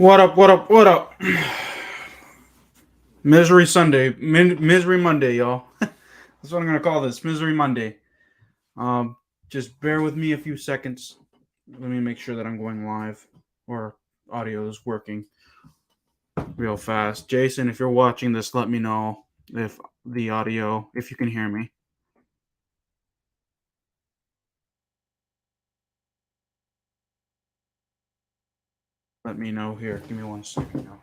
What up? What up? What up? Misery Sunday, Misery Monday, y'all. That's what I'm gonna call this, Misery Monday. Um, just bear with me a few seconds. Let me make sure that I'm going live or audio is working real fast. Jason, if you're watching this, let me know if the audio, if you can hear me. Let me know here. Give me 1 second now.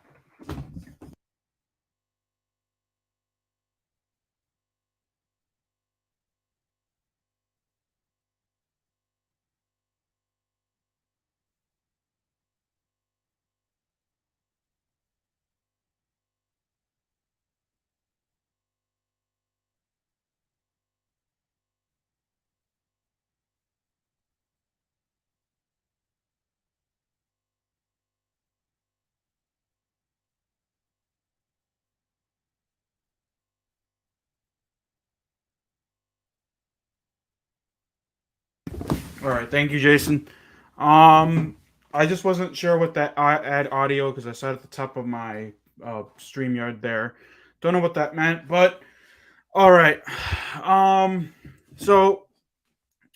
All right, thank you, Jason. I just wasn't sure what that add audio because I saw it at the top of my StreamYard there. Don't know what that meant, but all right. Um, so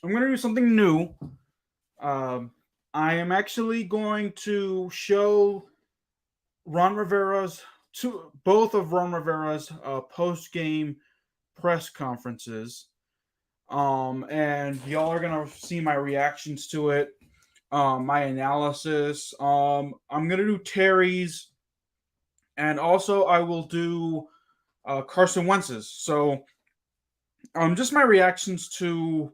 I'm gonna do something new. Um, I am actually going to show Ron Rivera's both of Ron Rivera's post game press conferences. And y'all are gonna see my reactions to it, my analysis. I'm gonna do Terry's, and also I will do Carson Wentz's. So, just my reactions to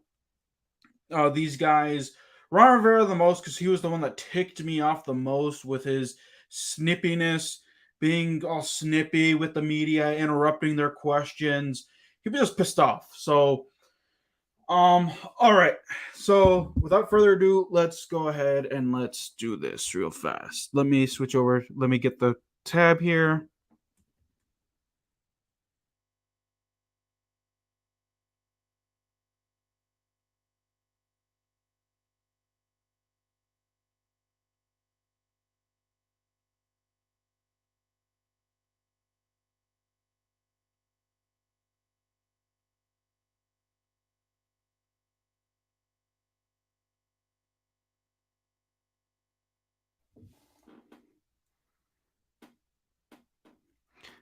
these guys. Ron Rivera the most because he was the one that ticked me off the most with his snippiness, being all snippy with the media, interrupting their questions. He was just pissed off. So, all right. So, without further ado, let's go ahead and let's do this real fast. Let me switch over. Let me get the tab here.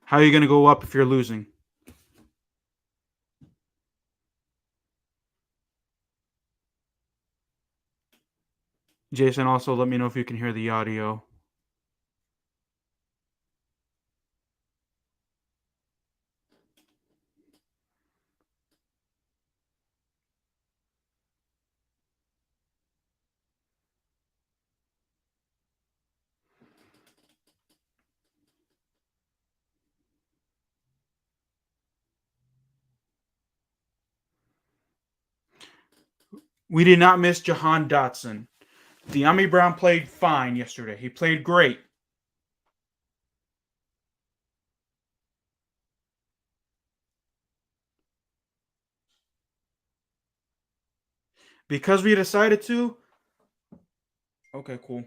How are you going to go up if you're losing? Jason, also let me know if you can hear the audio. We did not miss Jahan Dotson. De'Ami Brown played fine yesterday. He played great. Because we decided to. Okay, cool.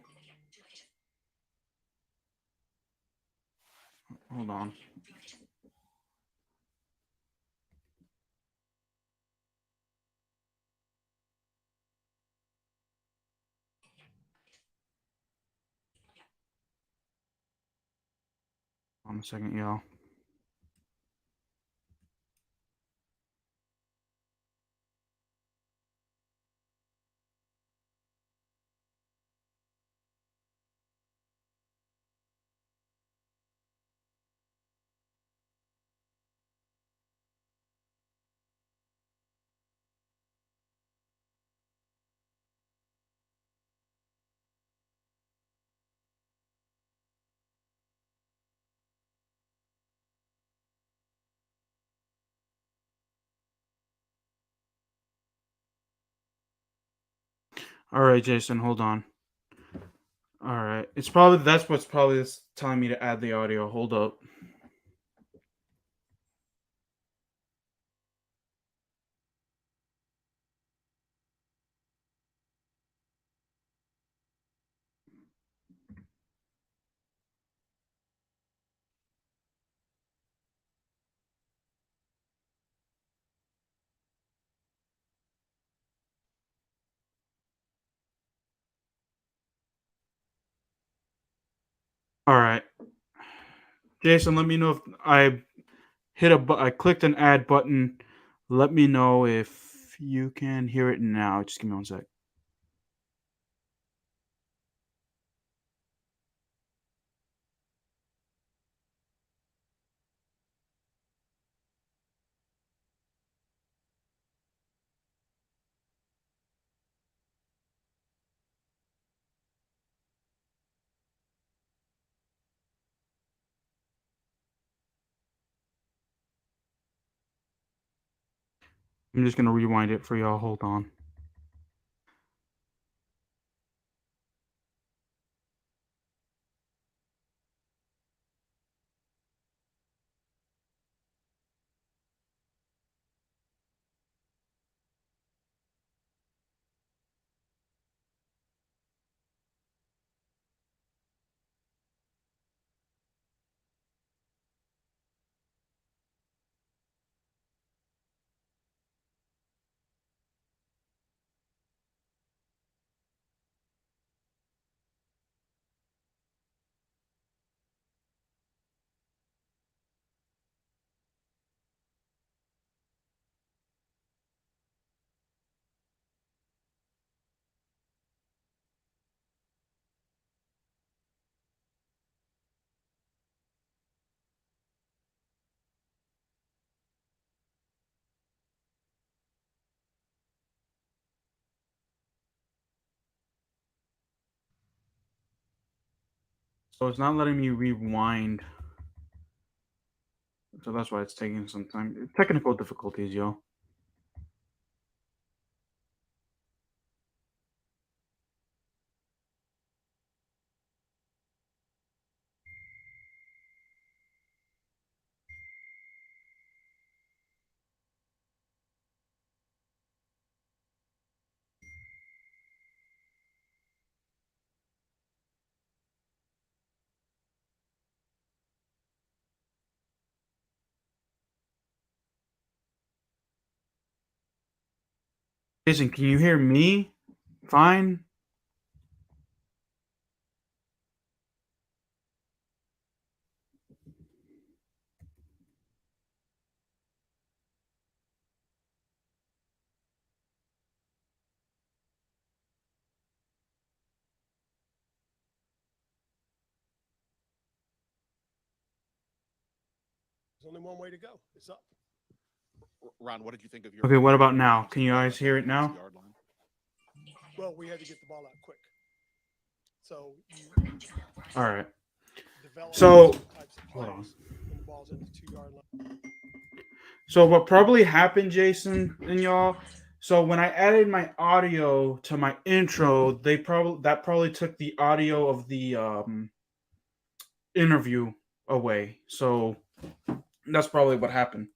Hold on. Hold on a second, y'all. All right, Jason, hold on. All right. It's probably that's what's probably telling me to add the audio. Hold up. All right, Jason. Let me know if I clicked an add button. Let me know if you can hear it now. Just give me one sec. I'm just gonna rewind it for y'all. Hold on. So it's not letting me rewind. So that's why it's taking some time. Technical difficulties, yo. Jason, can you hear me? Fine. There's only one way to go. It's up. Ron, what did you think of your Okay, what about now? offensive Can you play guys at hear the it now? 6-yard line? Well, we had to get the ball out quick. So you All right. develop So certain types of hold on. plays when the ball's in the 2 yard line. So what probably happened, Jason and y'all? So when I added my audio to my intro, that probably took the audio of the interview away. So that's probably what happened.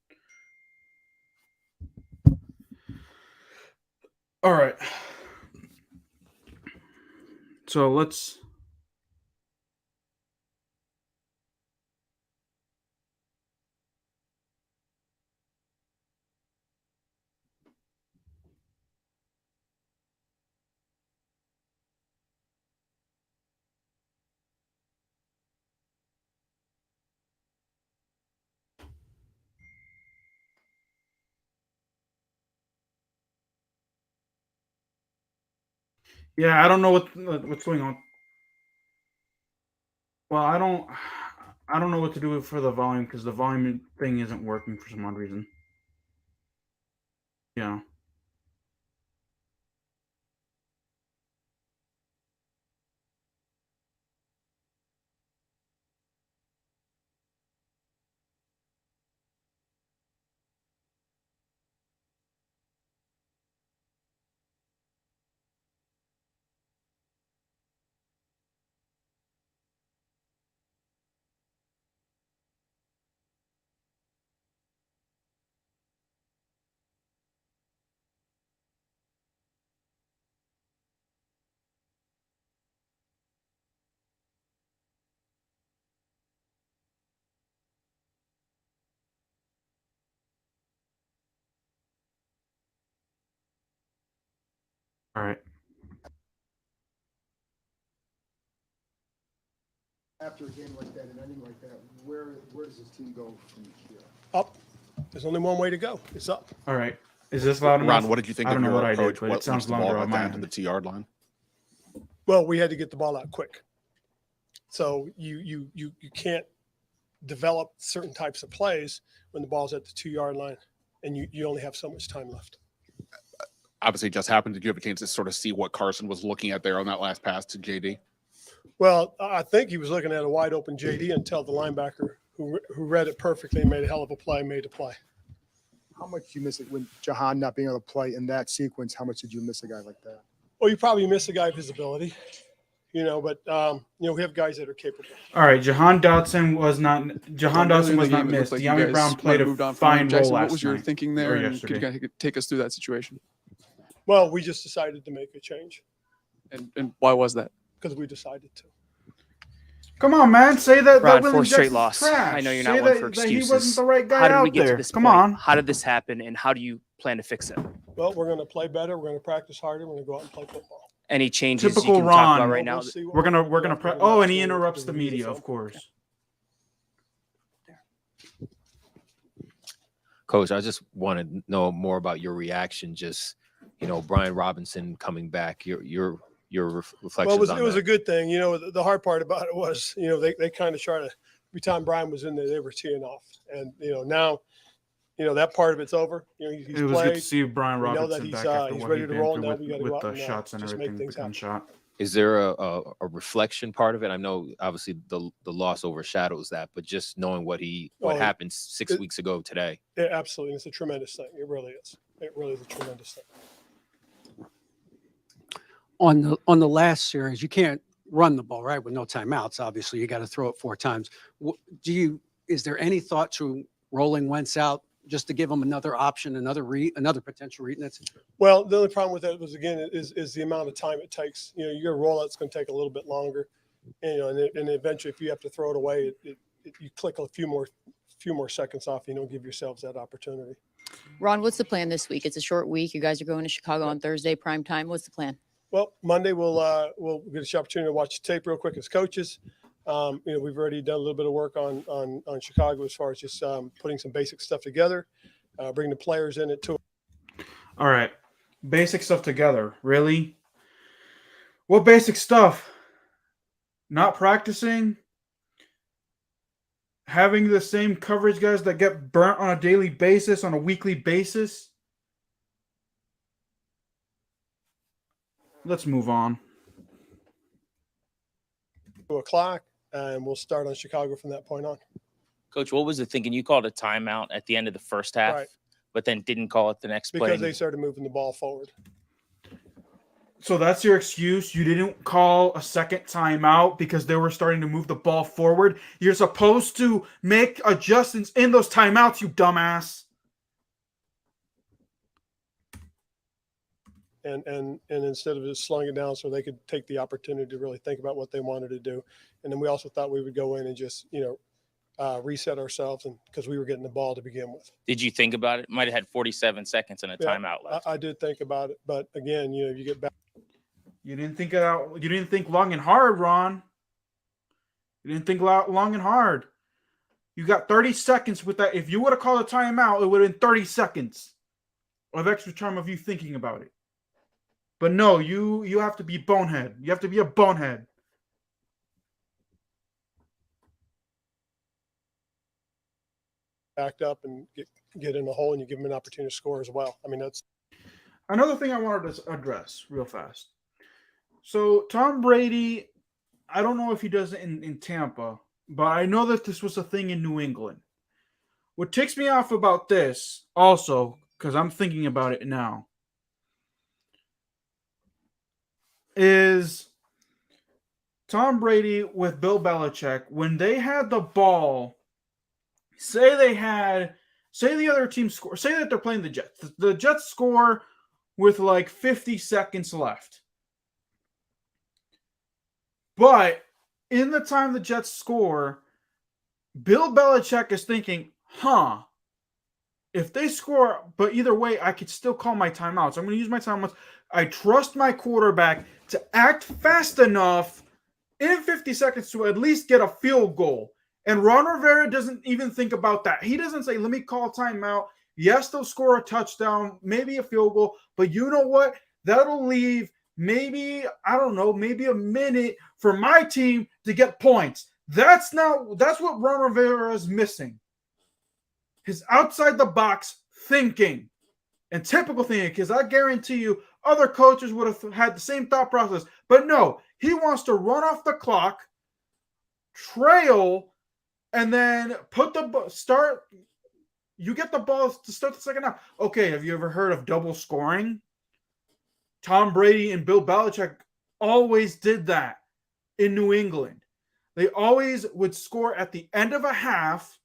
All right. So let's. Yeah, I don't know what's going on. Well, I don't know what to do for the volume because the volume thing isn't working for some odd reason. Yeah. All right. After a game like that, an ending like that, where does this team go from here? Up. There's only one way to go. It's up. All right. Is this loud enough? Ron, what did you think I of don't know your what I approach did, but it once sounds the ball louder got on my down to end. the 2-yard line? Well, we had to get the ball out quick. So you can't develop certain types of plays when the ball's at the 2-yard line and you only have so much time left. Obviously, it just happened. Did you have a chance to sort of see what Carson was looking at there on that last pass to JD? Well, I think he was looking at a wide open JD until the linebacker who read it perfectly and made a hell of a play made a play. How much did you miss it when Jahan not being able to play in that sequence? How much did you miss a guy like that? Well, you probably miss a guy of his ability, but we have guys that are capable. All right, Jahan Dotson was not missed. Like De'Ami Brown played a fine role last What was your night, thinking or there? And yesterday. could you kind of take us through that situation? Well, we just decided to make a change And why was that? because we decided to. Come on, man. Say that. Ron, Willie fourth straight Jackson's loss. trash. I know you're Say not one that, for that he excuses. wasn't the right guy How did we out get there. to this Come point? on. How did this happen, and how do you plan to fix it? Well, we're going to play better. We're going to practice harder. We're going to go out and play football. Any changes Typical you can Ron. talk about right now? We'll see what We're gonna we do pre- after Oh, the and he next game, interrupts the review media, film. of course. Coach, I just want to know more about your reaction. Just, Brian Robinson coming back. Your reflections Well, on it was that. a good thing. The hard part about it was, they kind of try to, every time Brian was in there, they were teeing off. And, now, that part of it's over. He's It was played. good to see Brian We know Robinson that he's, back after he's what ready he'd to been roll. through Now we got to with go out the and shots and just everything, make the things happen. gunshot. Is there a reflection part of it? I know obviously the loss overshadows that, but just knowing what Oh, happened 6 weeks ago today. Yeah, absolutely. It's a tremendous thing. It really is. It really is a tremendous thing. On the last series, you can't run the ball, right? With no timeouts, obviously, you got to throw it 4 times. Is there any thought to rolling Wentz out just to give him another option, another potential read? Well, the only problem with that was, again, is the amount of time it takes. Your rollout's going to take a little bit longer, and eventually, if you have to throw it away, you click a few more seconds off. Give yourselves that opportunity. Ron, what's the plan this week? It's a short week. You guys are going to Chicago on Thursday, prime time. What's the plan? Well, Monday we'll get the opportunity to watch the tape real quick as coaches. We've already done a little bit of work on Chicago as far as just putting some basic stuff together, bringing the players in it too. All right. Basic stuff together. Really? What basic stuff? Not practicing? Having the same coverage guys that get burnt on a daily basis, on a weekly basis? Let's move on. 2:00, and we'll start on Chicago from that point on. Coach, what was the thinking? You called a timeout at the end of the first half, Right. but then didn't call it the next play. Because they started moving the ball forward. So that's your excuse? You didn't call a second timeout because they were starting to move the ball forward? You're supposed to make adjustments in those timeouts, you dumbass. And instead of just slowing it down so they could take the opportunity to really think about what they wanted to do. And then we also thought we would go in and just, reset ourselves, and because we were getting the ball to begin with. Did you think about it? Might have had 47 seconds and a Yeah, timeout left. I did think about it, but again, you get back. You didn't think it out. You didn't think long and hard, Ron. You didn't think long and hard. You got 30 seconds with that. If you would have called a timeout, it would have been 30 seconds of extra time of you thinking about it. But no, you have to be bonehead. You have to be a bonehead. Backed up and get in the hole, and you give them an opportunity to score as well. I mean, that's Another thing I wanted to address real fast. So Tom Brady, I don't know if he does it in Tampa, but I know that this was a thing in New England. What ticks me off about this also, because I'm thinking about it now, is Tom Brady with Bill Belichick, when they had the ball, say the other team score, say that they're playing the Jets. The Jets score with like 50 seconds left. But in the time the Jets score, Bill Belichick is thinking, if they score, but either way, I could still call my timeouts. I'm going to use my timeouts. I trust my quarterback to act fast enough in 50 seconds to at least get a field goal. And Ron Rivera doesn't even think about that. He doesn't say, let me call timeout. Yes, they'll score a touchdown, maybe a field goal, but you know what? That'll leave maybe, I don't know, maybe a minute for my team to get points. That's what Ron Rivera is missing. His outside the box thinking and typical thinking, because I guarantee you other coaches would have had the same thought process. But no, he wants to run off the clock, trail, and then you get the ball to start the second half. Okay, have you ever heard of double scoring? Tom Brady and Bill Belichick always did that in New England. They always would score at the end of a half,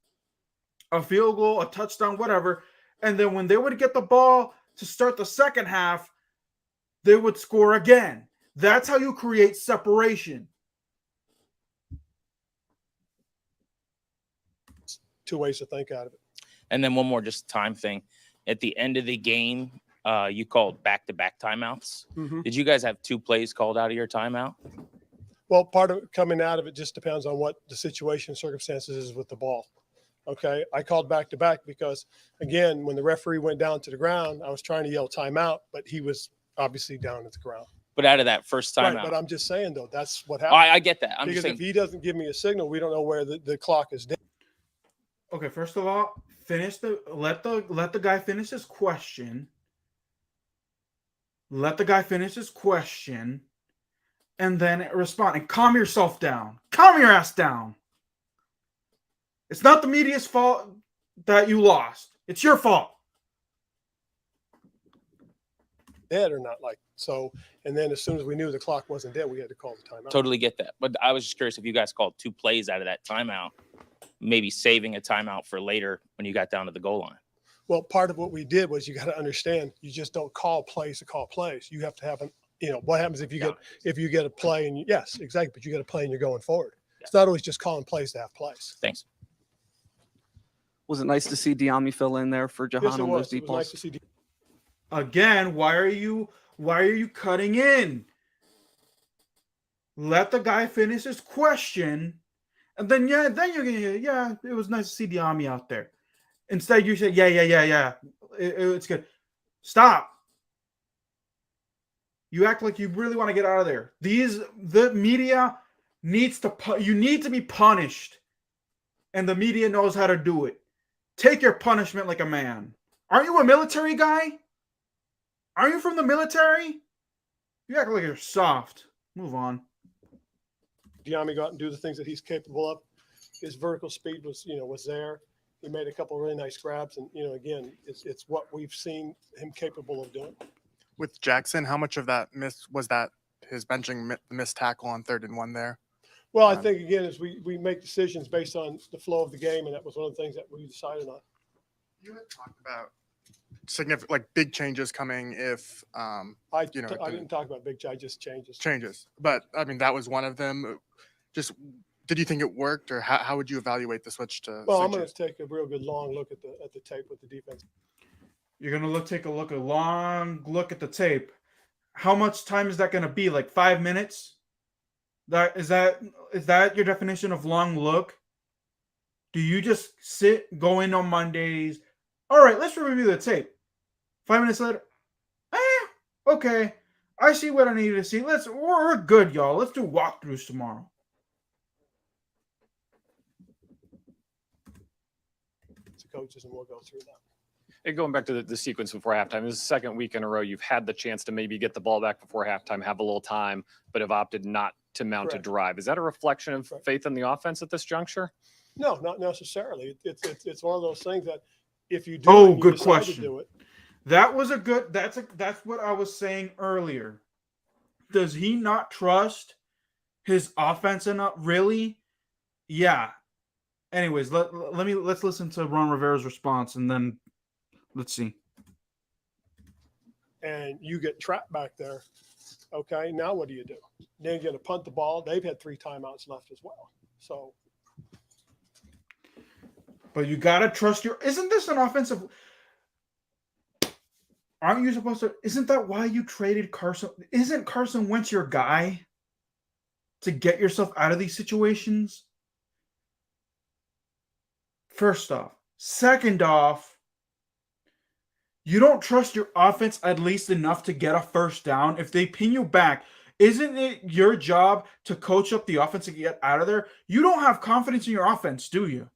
a field goal, a touchdown, whatever. And then when they would get the ball to start the second half, they would score again. That's how you create separation. Two ways to think out of it. And then one more just time thing. At the end of the game, you called back-to-back timeouts. Mhm. Did you guys have 2 plays called out of your timeout? Well, part of it coming out of it just depends on what the situation, circumstances is with the ball. Okay, I called back to back because, again, when the referee went down to the ground, I was trying to yell timeout, but he was obviously down at the ground. But out of that first Right, timeout, but I'm just saying though, that's what oh, happened. I get that. I'm Because just saying. if he doesn't give me a signal, we don't know where the clock is down. Okay, first of all, let the guy finish his question. Let the guy finish his question, and then respond. And calm yourself down. Calm your ass down. It's not the media's fault that you lost. It's your fault. Dead or not, like so. And then as soon as we knew the clock wasn't dead, we had to call the timeout. Totally get that. But I was just curious if you guys called 2 plays out of that timeout, maybe saving a timeout for later when you got down to the goal line. Well, part of what we did was you got to understand, you just don't call plays to call plays. You have to have what happens if you get a play and yes, exactly. But you get a play and you're going forward. Yeah. It's not always just calling plays to have plays. Thanks. Was it nice to see Diami fill in there for Jahan Yes, it on was. those It deep was balls? nice to see. Again, why are you cutting in? Let the guy finish his question, and then you're gonna it was nice to see the army out there. Instead, you say yeah. It's good. Stop. You act like you really want to get out of there. The media needs to you need to be punished, and the media knows how to do it. Take your punishment like a man. Aren't you a military guy? Are you from the military? You act like you're soft. Move on. Diami go out and do the things that he's capable of. His vertical speed was there. He made a couple of really nice grabs, and again, it's what we've seen him capable of doing. With Jackson, how much of that was that his benching the missed tackle on 3rd and 1 there? Well, I think again, is we make decisions based on the flow of the game, and that was one of the things that we decided on. You had talked about significant, like big changes coming if I didn't talk about big just changes, but I mean that was one of them. Just did you think it worked, or how would you evaluate the switch to? Well, I'm going switches? to take a real good long look at the tape with the defense. You're gonna take a long look at the tape. How much time is that gonna be? Like 5 minutes? Is that your definition of long look? Do you just go in on Mondays? All right, let's review the tape. 5 minutes later, okay, I see what I needed to see. We're good, y'all. Let's do walkthroughs tomorrow. To coaches, and we'll go through that. And going back to the sequence before halftime, this is the second week in a row you've had the chance to maybe get the ball back before halftime, have a little time, but have opted not to mount Correct. a drive. Is that a reflection of Correct. faith in the offense at this juncture? No, not necessarily. It's one of those things that if you do, Good decide question. to do it. That was that's what I was saying earlier. Does he not trust his offense enough? Really? Yeah. Anyways, let's listen to Ron Rivera's response, and then let's see. And you get trapped back there. Okay, now what do you do? Then you're going to punt the ball. They've had 3 timeouts left as well. So, But you gotta trust isn't this an offensive? Aren't you supposed to? Isn't that why you traded Carson? Isn't Carson Wentz your guy? to get yourself out of these situations? First off. Second off, you don't trust your offense at least enough to get a first down. If they pin you back, isn't it your job to coach up the offense to get out of there? You don't have confidence in your offense, do you?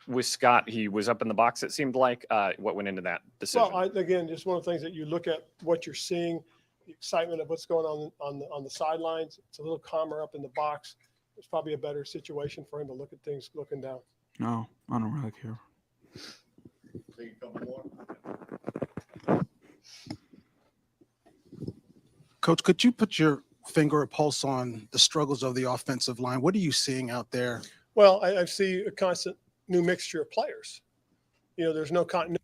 With Scott, he was up in the box, it seemed like. What went into that decision? Well, again, just one of the things that you look at what you're seeing, the excitement of what's going on the sidelines. It's a little calmer up in the box. It's probably a better situation for him to look at things looking down. No, I don't really care. Coach, could you put your finger or pulse on the struggles of the offensive line? What are you seeing out there? Well, I see a constant new mixture of players. There's no continuity.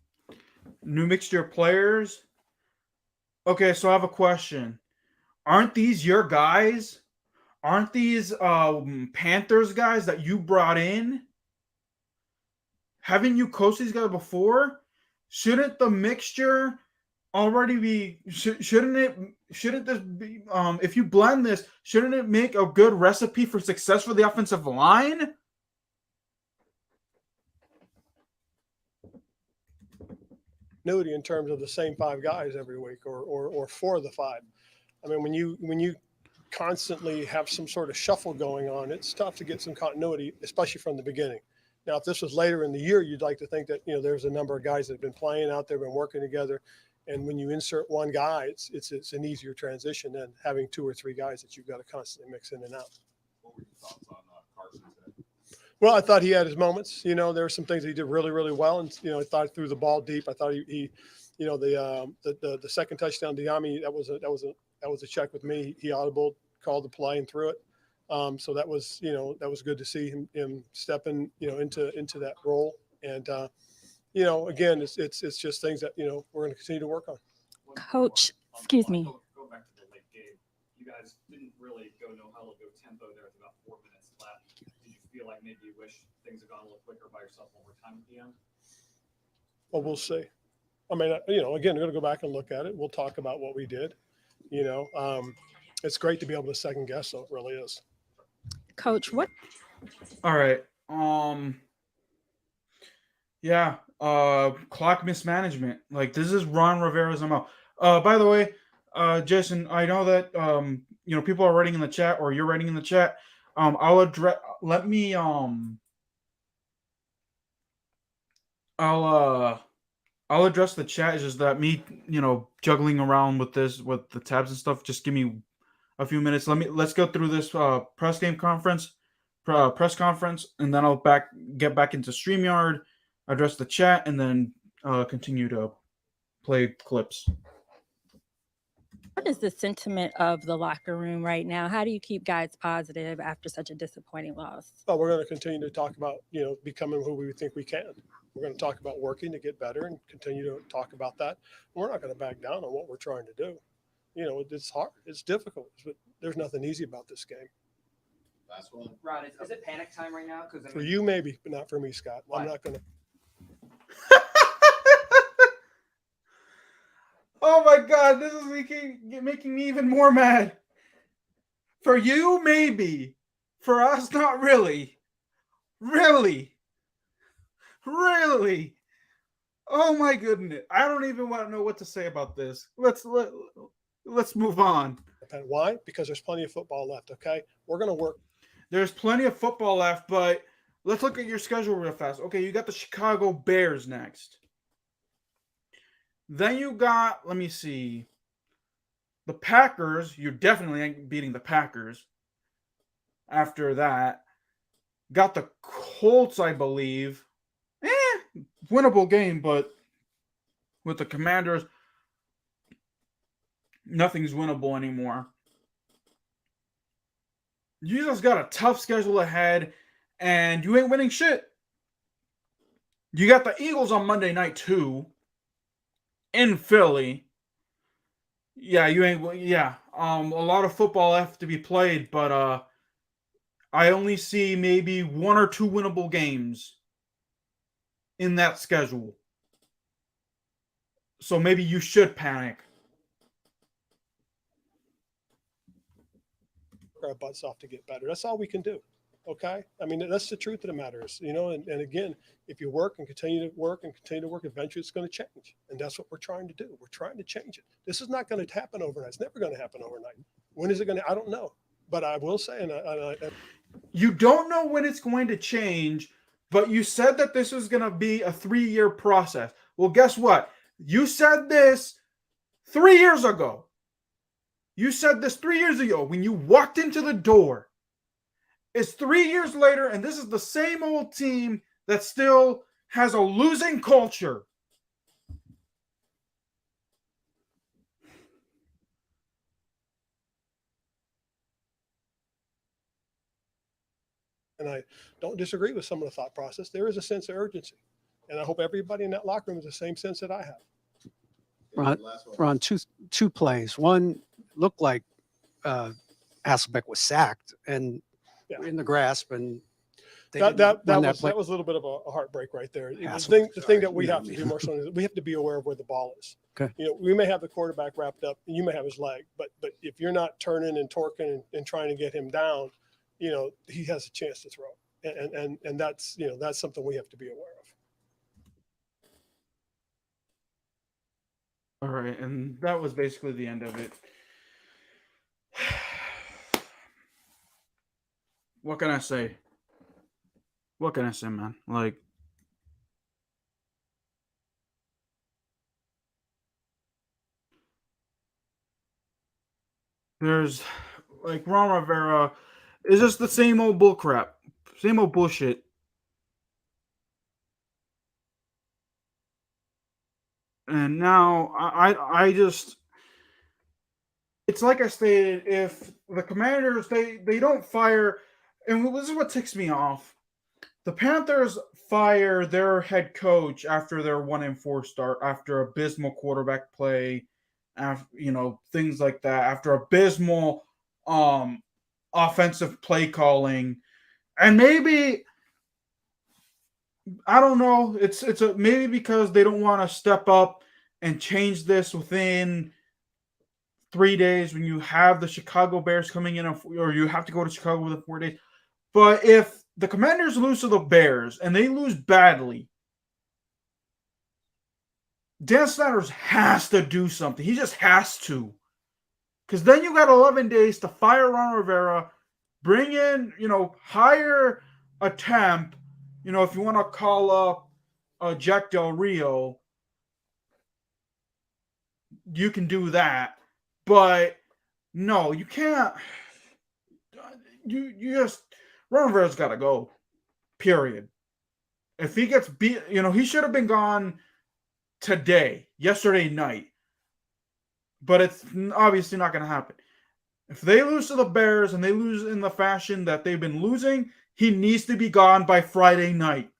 New mixture of players? Okay, so I have a question. Aren't these your guys? Aren't these Panthers guys that you brought in? Haven't you coached these guys before? Shouldn't the mixture already be? Shouldn't this be? If you blend this, shouldn't it make a good recipe for success for the offensive line? In terms of the same 5 guys every week, or 4 of the 5. I mean, when you constantly have some sort of shuffle going on, it's tough to get some continuity, especially from the beginning. Now, if this was later in the year, you'd like to think that there's a number of guys that have been playing out there, been working together, and when you insert one guy, it's an easier transition than having 2 or 3 guys that you've got to constantly mix in and out. What were your thoughts on Carson today? Well, I thought he had his moments. There were some things he did really, really well, and I thought he threw the ball deep. I thought he the second touchdown, Diami, that was a check with me. He audibled, called the play, and threw it. So that was good to see him stepping into that role. And again, it's just things that we're going to continue to work on. Coach, excuse me. Go back to the late game. You guys didn't really go no huddle, go tempo there with about 4 minutes left. Did you feel like maybe you wish things had gone a little quicker by yourself one more time at the end? Well, we'll see. I mean, again, we're going to go back and look at it. We'll talk about what we did. It's great to be able to second guess, though. It really is. Coach, what? All right. Yeah. Clock mismanagement. Like, this is Ron Rivera's MO. By the way, Jason, I know that people are writing in the chat, or you're writing in the chat. I'll address. I'll address the chat. It's just that me, juggling around with the tabs and stuff. Just give me a few minutes. Let's go through this press conference, and then I'll get back into StreamYard, address the chat, and then continue to play clips. What is the sentiment of the locker room right now? How do you keep guys positive after such a disappointing loss? Well, we're going to continue to talk about, becoming who we think we can. We're going to talk about working to get better and continue to talk about that. We're not going to back down on what we're trying to do. It's hard. It's difficult, but there's nothing easy about this game. Last one. Ron, is it panic time right now? Because For you, maybe, but not for me, Scott. Why? I'm not going to. Oh my God, this is making me even more mad. For you, maybe. For us, not really. Really. Really. Oh my goodness. I don't even want to know what to say about this. Let's move on. Why? Because there's plenty of football left, okay? We're going to work. There's plenty of football left, but let's look at your schedule real fast. Okay, you got the Chicago Bears next. Then you got, let me see, the Packers. You're definitely ain't beating the Packers. After that, got the Colts, I believe. Winnable game, but with the Commanders, nothing's winnable anymore. You just got a tough schedule ahead, and you ain't winning shit. You got the Eagles on Monday night, too. In Philly. Yeah, you ain't. Yeah, a lot of football left to be played, but I only see maybe 1 or 2 winnable games in that schedule. So maybe you should panic. our butts off to get better. That's all we can do. Okay. I mean, that's the truth of the matter is, and again, if you work and continue to work, eventually it's going to change. And that's what we're trying to do. We're trying to change it. This is not going to happen overnight. It's never going to happen overnight. When is it going to, I don't know, but I will say, You don't know when it's going to change, but you said that this was going to be a 3-year process. Well, guess what? You said this 3 years ago. You said this 3 years ago when you walked into the door. It's 3 years later, and this is the same old team that still has a losing culture. and I don't disagree with some of the thought process. There is a sense of urgency. And I hope everybody in that locker room has the same sense that I have. Ron, two plays. One looked like Hasselbeck was sacked and in the grasp, and that was a little bit of a heartbreak right there. The thing that we have to do more so is we have to be aware of where the ball is. Okay. We may have the quarterback wrapped up, and you may have his leg, but if you're not turning and torquing and trying to get him down, he has a chance to throw, and that's that's something we have to be aware of. All right, and that was basically the end of it. What can I say? What can I say, man? Like, there's like Ron Rivera is just the same old bullcrap, same old bullshit. And now I just, it's like I stated, if the Commanders they don't fire, and this is what ticks me off. The Panthers fire their head coach after their 1-4 start, after abysmal quarterback play, after things like that, after abysmal offensive play calling, and maybe I don't know. It's maybe because they don't want to step up and change this within 3 days when you have the Chicago Bears coming in, or you have to go to Chicago within 4 days. But if the Commanders lose to the Bears and they lose badly, Dan Snyder has to do something. He just has to. Because then you got 11 days to fire Ron Rivera, bring in, hire a temp, if you want to call up Jack Del Rio, you can do that. But no, you can't. You just, Ron Rivera's got to go. Period. If he gets beat, he should have been gone yesterday night. But it's obviously not going to happen. If they lose to the Bears and they lose in the fashion that they've been losing, he needs to be gone by Friday night.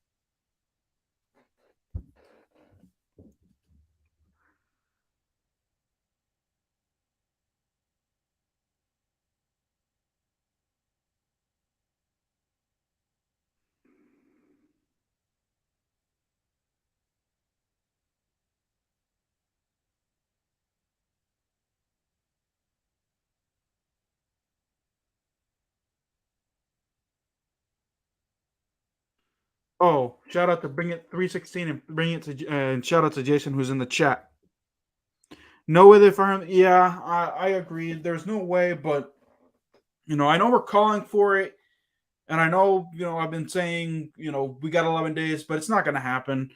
Oh, shout out to Bring It 316 and and shout out to Jason who's in the chat. No way they fire him. Yeah, I agree. There's no way, but I know we're calling for it, and I know I've been saying we got 11 days, but it's not going to happen.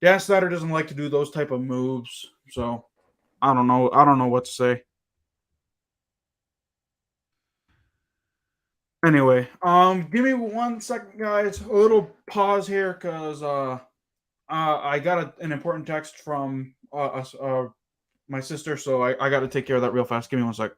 Dan Snyder doesn't like to do those type of moves, so I don't know. I don't know what to say. Anyway, give me 1 second, guys. A little pause here, cause I got an important text from my sister, so I got to take care of that real fast. Give me 1 sec.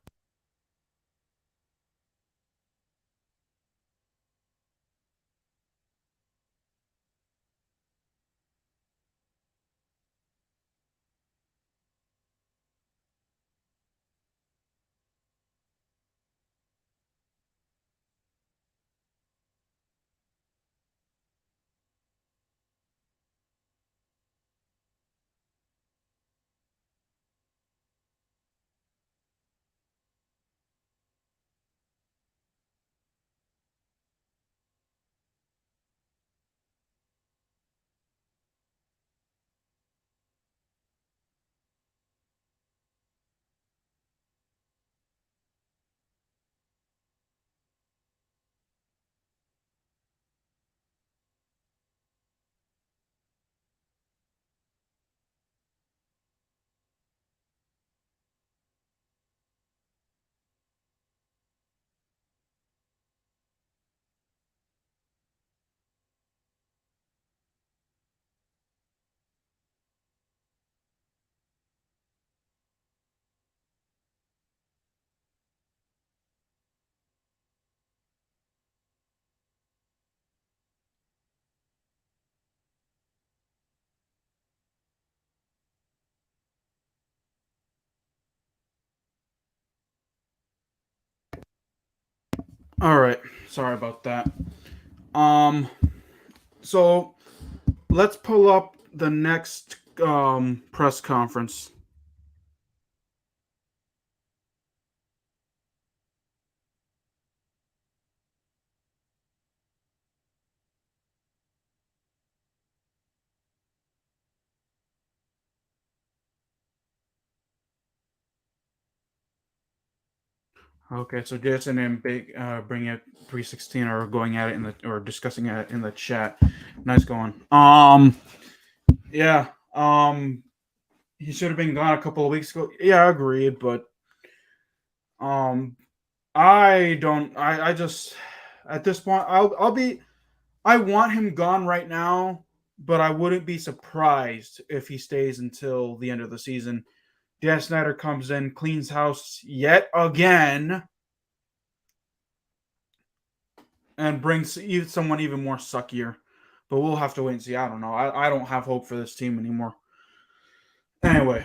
All right. Sorry about that. Um. So let's pull up the next press conference. Okay, so Jason and Big bring it 316 are going at it in the or discussing it in the chat. Nice going. Yeah. He should have been gone a couple of weeks ago. Yeah, I agreed, but um I don't I just at this point I'll be I want him gone right now, but I wouldn't be surprised if he stays until the end of the season. Dan Snyder comes in, cleans house yet again, and brings someone even more suckier. But we'll have to wait and see. I don't know. I don't have hope for this team anymore. Anyway,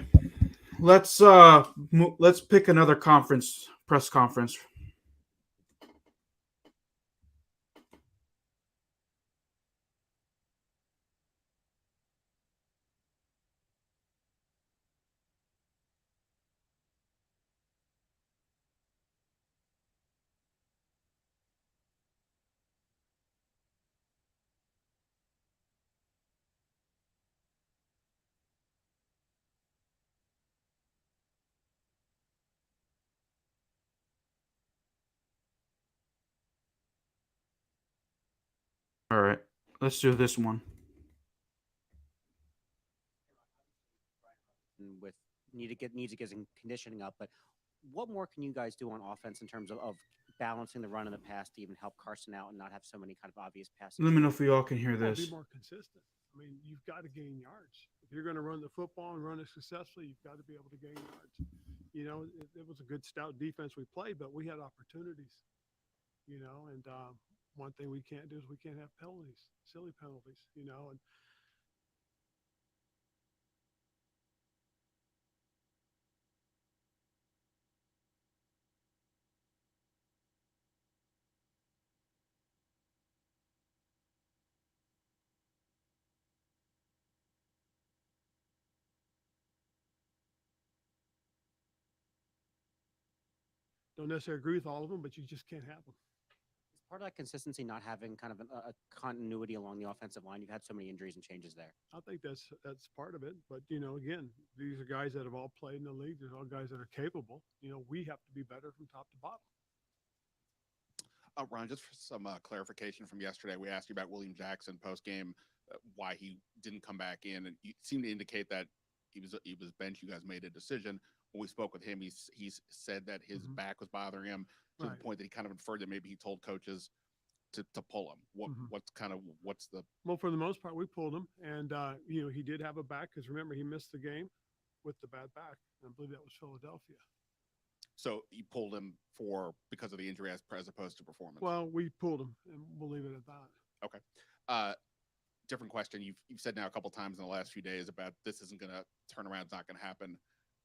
let's pick another press conference. All right, let's do this one. With need to get some conditioning up, but what more can you guys do on offense in terms of balancing the run and the pass to even help Carson out and not have so many kind of obvious passes? Let me know if we all can hear Well, this. be more consistent. I mean, you've got to gain yards. If you're going to run the football and run it successfully, you've got to be able to gain yards. You know, it was a good stout defense we played, but we had opportunities. You know, and one thing we can't do is we can't have penalties, silly penalties. You know, and don't necessarily agree with all of them, but you just can't have them. Is part of that consistency not having kind of a continuity along the offensive line? You've had so many injuries and changes there. I think that's part of it. But you know, again, these are guys that have all played in the league. There's all guys that are capable. You know, we have to be better from top to bottom. Ron, just for some clarification from yesterday, we asked you about William Jackson post game, why he didn't come back in, and you seem to indicate that he was benched. You guys made a decision. When we spoke with him, he's said that his back was bothering him to the point that he kind of inferred that maybe he told coaches to pull him. What's the Well, for the most part, we pulled him, and you know, he did have a back because remember he missed the game with the bad back. I believe that was Philadelphia. So you pulled him because of the injury as opposed to performance. Well, we pulled him, and we'll leave it at that. Okay. Different question. You've said now a couple times in the last few days about this isn't going to turn around. It's not going to happen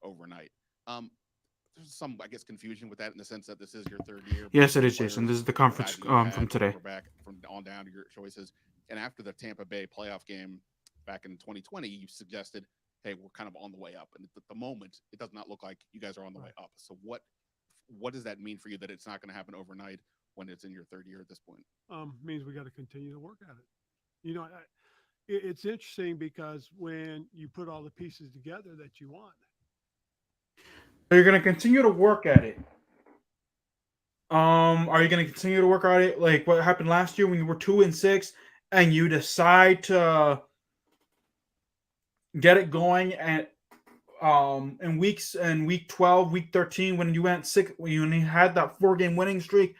overnight. There's some, I guess, confusion with that in the sense that this is your third year. Yes, it is, Jason. This is the conference from today. We're back from on down to your choices. And after the Tampa Bay playoff game back in 2020, you suggested, hey, we're kind of on the way up. And at the moment, it does not look like you guys are on the way up. So what does that mean for you that it's not going to happen overnight when it's in your third year at this point? Means we got to continue to work at it. You know, it's interesting because when you put all the pieces together that you want. So you're going to continue to work at it. Are you going to continue to work on it like what happened last year when you were 2-6 and you decide to get it going at in week 12, week 13 when you went sick, when you only had that 4-game winning streak,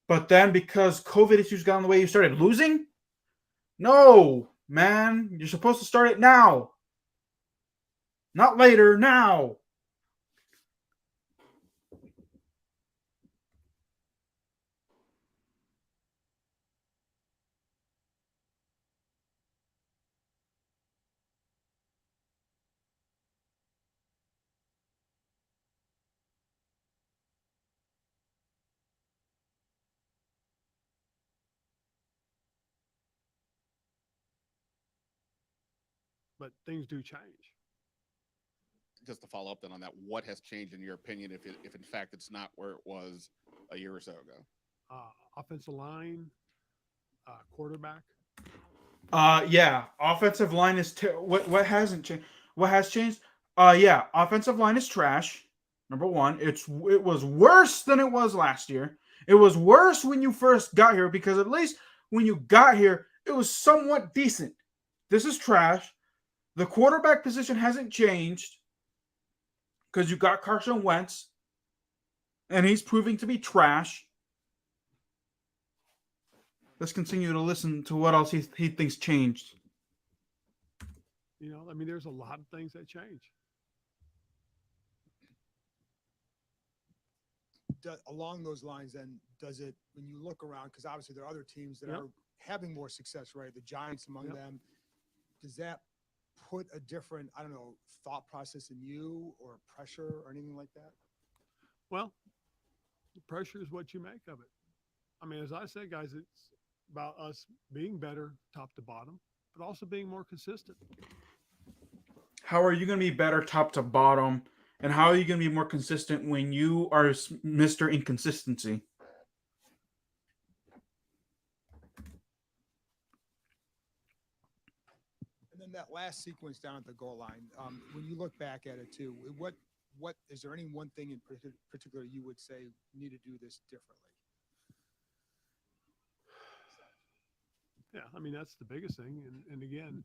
but then because COVID issues got in the way, you started losing? No, man, you're supposed to start it now, not later. Now. but things do change. Just to follow up then on that, what has changed in your opinion if in fact it's not where it was a year or so ago? Offensive line, quarterback. Yeah, offensive line is what hasn't changed. What has changed? Yeah, offensive line is trash. Number one, it was worse than it was last year. It was worse when you first got here because at least when you got here, it was somewhat decent. This is trash. The quarterback position hasn't changed because you got Carson Wentz, and he's proving to be trash. Let's continue to listen to what else he thinks changed. You know, I mean, there's a lot of things that change. Along those lines, then, does it, when you look around, because obviously there are other teams that Yep. are having more success, right? The Giants among Yep. them. Does that put a different, I don't know, thought process in you or pressure or anything like that? Well, the pressure is what you make of it. I mean, as I said, guys, it's about us being better top to bottom, but also being more consistent. How are you going to be better top to bottom? And how are you going to be more consistent when you are Mr. Inconsistency? And then that last sequence down at the goal line, when you look back at it too, what is there any one thing in particular you would say you need to do this differently? Yeah, I mean, that's the biggest thing. And again,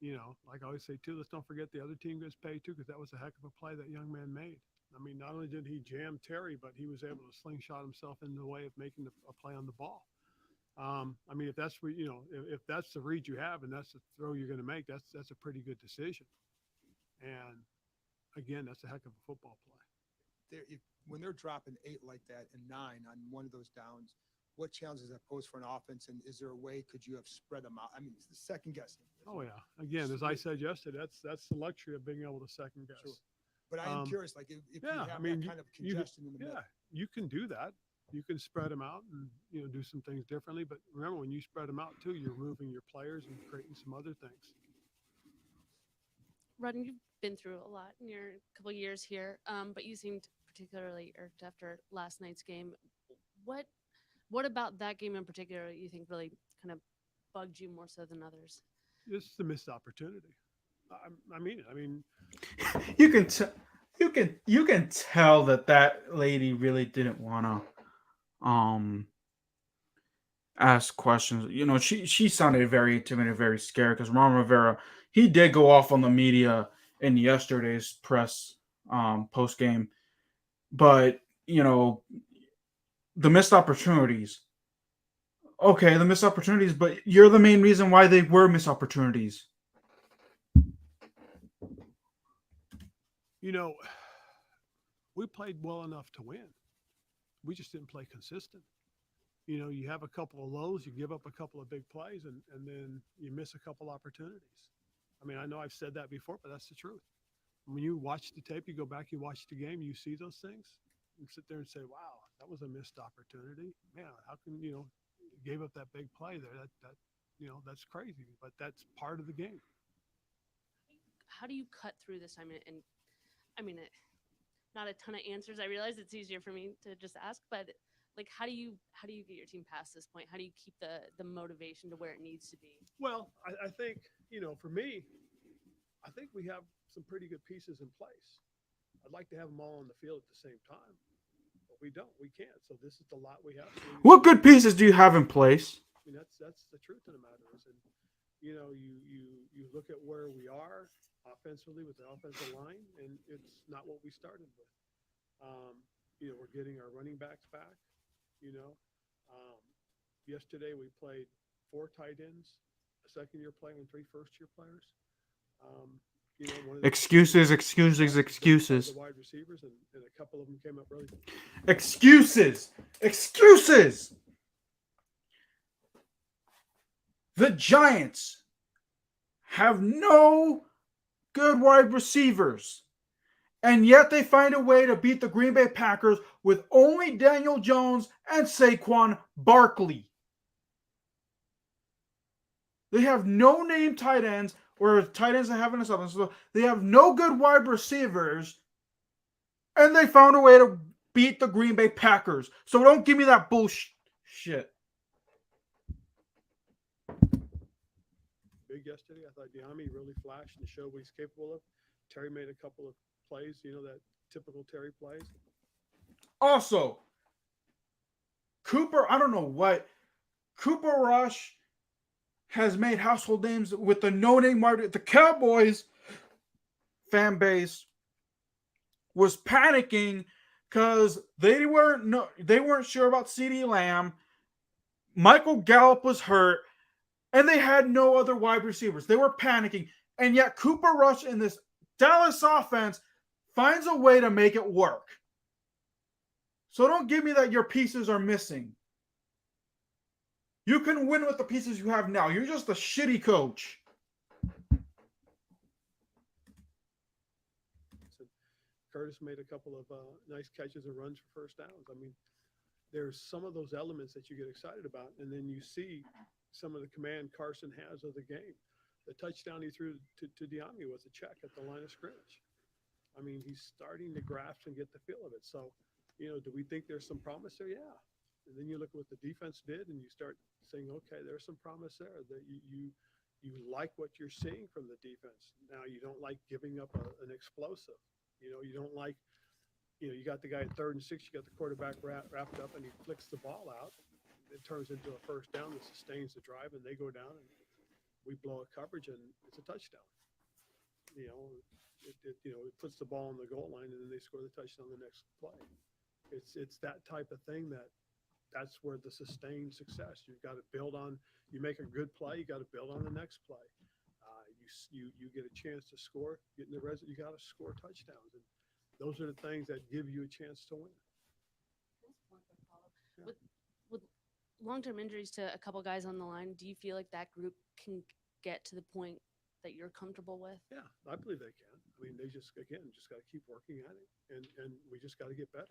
you know, like I always say too, let's don't forget the other team gets paid too, because that was a heck of a play that young man made. I mean, not only did he jam Terry, but he was able to slingshot himself in the way of making a play on the ball. I mean, if that's what, you know, if that's the read you have and that's the throw you're going to make, that's a pretty good decision. And again, that's a heck of a football play. When they're dropping 8 like that and 9 on one of those downs, what challenges that pose for an offense? And is there a way, could you have spread them out? I mean, it's the second guessing. Oh yeah. Again, as I said yesterday, that's the luxury of being able to second guess. Sure. But I am curious, like if you yeah, have I mean, that kind of congestion in the middle. Yeah, you can do that. You can spread them out and, you know, do some things differently. But remember, when you spread them out too, you're moving your players and creating some other things. Ron, you've been through a lot in your couple years here, but you seemed particularly irked after last night's game. What about that game in particular you think really kind of bugged you more so than others? This is a missed opportunity. I mean, You can tell that lady really didn't want to ask questions. You know, she sounded very intimidated, very scared because Ron Rivera, he did go off on the media in yesterday's press post game, but you know, the missed opportunities. Okay, the missed opportunities, but you're the main reason why they were missed opportunities. you know, we played well enough to win. We just didn't play consistent. You know, you have a couple of lows, you give up a couple of big plays, and then you miss a couple opportunities. I mean, I know I've said that before, but that's the truth. When you watch the tape, you go back, you watch the game, you see those things, and sit there and say, wow, that was a missed opportunity. Man, how can, you gave up that big play there. That that's crazy, but that's part of the game. How do you cut through this? Not a ton of answers. I realize it's easier for me to just ask, but like, how do you get your team past this point? How do you keep the motivation to where it needs to be? Well, I think, for me, I think we have some pretty good pieces in place. I'd like to have them all on the field at the same time, but we don't. We can't. So this is the lot we have. What good pieces do you have in place? I mean, that's the truth of the matter is, and you look at where we are offensively with the offensive line, and it's not what we started with. We're getting our running backs back. Yesterday we played 4 tight ends, a second-year player and 3 first-year players. Excuses. The wide receivers, and a couple of them came up really. Excuses. The Giants have no good wide receivers, and yet they find a way to beat the Green Bay Packers with only Daniel Jones and Saquon Barkley. They have no name tight ends or tight ends that have an offense. So they have no good wide receivers, and they found a way to beat the Green Bay Packers. So don't give me that bullshit. Big yesterday. I thought Diami really flashed and showed what he's capable of. Terry made a couple of plays, that typical Terry plays. Also, Cooper, I don't know what, Cooper Rush has made household names with the no-name wide. The Cowboys fan base was panicking because they weren't sure about CeeDee Lamb. Michael Gallup was hurt, and they had no other wide receivers. They were panicking, and yet Cooper Rush in this Dallas offense finds a way to make it work. So don't give me that your pieces are missing. You can win with the pieces you have now. You're just a shitty coach. Curtis made a couple of nice catches and runs for first downs. I mean, there's some of those elements that you get excited about, and then you see some of the command Carson has of the game. The touchdown he threw to Diami was a check at the line of scrimmage. I mean, he's starting to grasp and get the feel of it. So, do we think there's some promise there? Yeah. And then you look at what the defense did, and you start saying, okay, there's some promise there. That you like what you're seeing from the defense. Now, you don't like giving up an explosive. You don't like, you got the guy at 3rd and 6, you got the quarterback wrapped up, and he flicks the ball out. It turns into a first down that sustains the drive, and they go down, and we blow a coverage, and it's a touchdown. It puts the ball on the goal line, and then they score the touchdown the next play. It's that type of thing that's where the sustained success. You've got to build on. You make a good play, you got to build on the next play. You get a chance to score, get in the res. You got to score touchdowns, and those are the things that give you a chance to win. With long-term injuries to a couple guys on the line, do you feel like that group can get to the point that you're comfortable with? Yeah, I believe they can. I mean, they just got to keep working at it, and we just got to get better.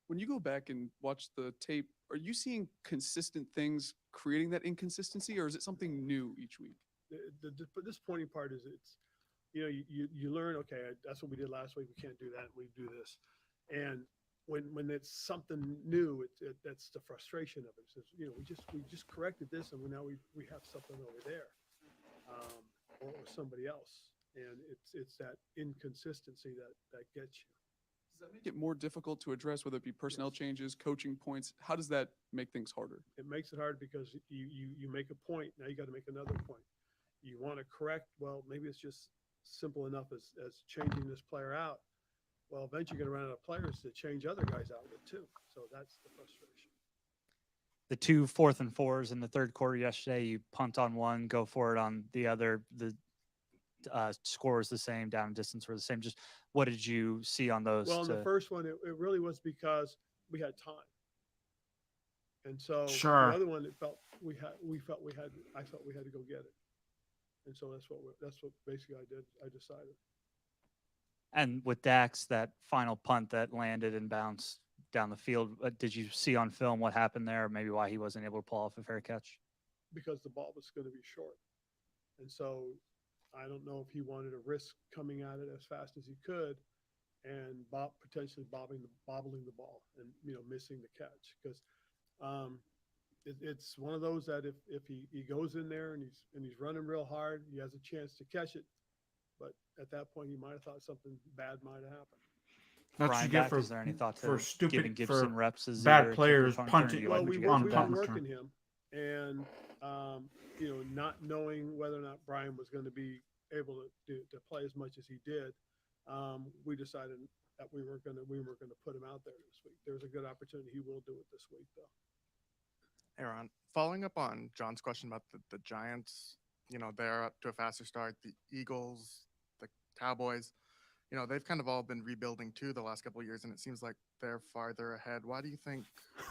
When you go back and watch the tape, are you seeing consistent things creating that inconsistency, or is it something new each week? The disappointing part is you learn, okay, that's what we did last week. We can't do that. We do this. And when it's something new, that's the frustration of it. It says, we just corrected this, and now we have something over there, or somebody else. And it's that inconsistency that gets you. Does that make it more difficult to address, whether it be personnel changes, coaching points? How does that make things harder? It makes it hard because you make a point. Now you got to make another point. You want to correct. Well, maybe it's just simple enough as changing this player out. Well, eventually you're going to run out of players to change other guys out of it too. So that's the frustration. The 2 4th and 4s in the third quarter yesterday, you punt on one, go for it on the other. The score was the same, down distance were the same. Just what did you see on those? Well, in the first one, it really was because we had time. And so Sure. the other one, I felt we had to go get it. And so that's what basically I did. I decided. And with Dax, that final punt that landed and bounced down the field, did you see on film what happened there? Or maybe why he wasn't able to pull off a fair catch? Because the ball was going to be short. And so I don't know if he wanted to risk coming at it as fast as he could and potentially bobbling the ball and, missing the catch. Because it's one of those that if he goes in there and he's running real hard, he has a chance to catch it. But at that point, he might have thought something bad might have happened. That's Brian you get back, for, is there any thought to for stupid giving Gibson for reps as bad either players kicker, punter, punting. or you Well, like we've what you got been on punt working return? him, and not knowing whether or not Brian was going to be able to play as much as he did, we decided that we weren't going to put him out there this week. There's a good opportunity he will do it this week, though. Hey, Ron, following up on John's question about the Giants, they're up to a faster start. The Eagles, the Cowboys, they've kind of all been rebuilding too the last couple of years, and it seems like they're farther ahead. Why do you think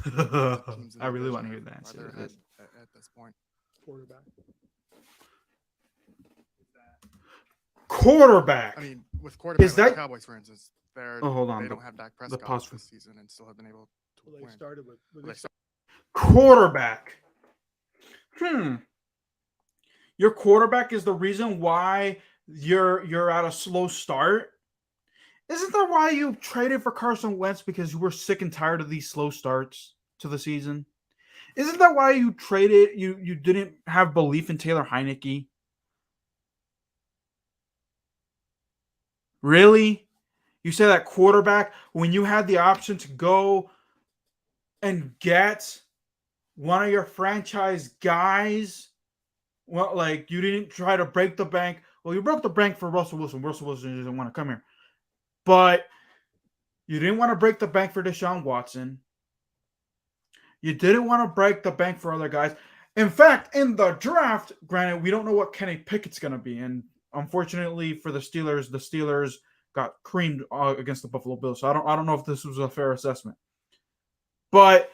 the teams in I the really division want to hear are the answer farther to ahead this. at this point? Quarterback. Quarterback. I mean, with quarterback, Is like that the Cowboys, for instance, hold on. they don't have Dak The Prescott pause this season and still have been able to Well, they win. started with quarterback. your quarterback is the reason why you're at a slow start, isn't that why you traded for Carson Wentz, because you were sick and tired of these slow starts to the season? Isn't that why you traded you didn't have belief in Taylor Heineke? Really? You say that quarterback when you had the option to go and get one of your franchise guys? Well, like, you didn't try to break the bank. Well, you broke the bank for Russell Wilson. Russell Wilson didn't want to come here. But you didn't want to break the bank for Deshaun Watson. You didn't want to break the bank for other guys. In fact, in the draft, granted, we don't know what Kenny Pickett's going to be. And unfortunately for the Steelers got creamed against the Buffalo Bills. So I don't know if this was a fair assessment. But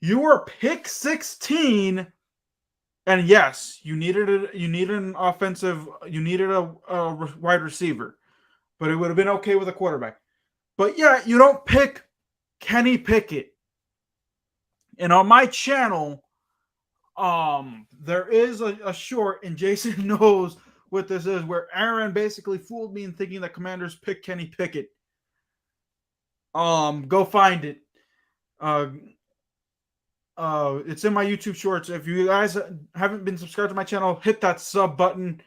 you were pick 16, and yes, you needed a wide receiver, but it would have been okay with a quarterback. But yeah, you don't pick Kenny Pickett. And on my channel, there is a short, and Jason knows what this is, where Aaron basically fooled me in thinking that Commanders picked Kenny Pickett. Go find it. It's in my YouTube shorts. If you guys haven't been subscribed to my channel, hit that sub button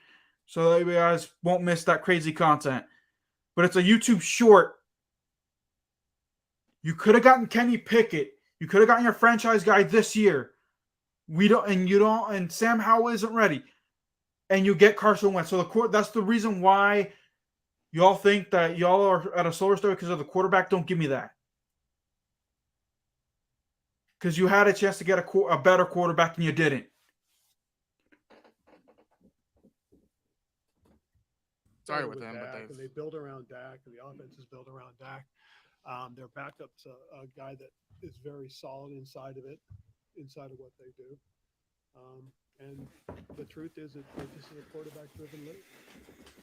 so that you guys won't miss that crazy content. But it's a YouTube short. You could have gotten Kenny Pickett. You could have gotten your franchise guy this year. And Sam Howell isn't ready. And you get Carson Wentz. So that's the reason why y'all think that y'all are at a slower start, because of the quarterback. Don't give me that. Because you had a chance to get a better quarterback and you didn't. Sorry with him, Dak, but and they build around Dak, and the offense is built around Dak. Their backup's a guy that is very solid inside of what they do. And the truth is that this is a quarterback-driven league.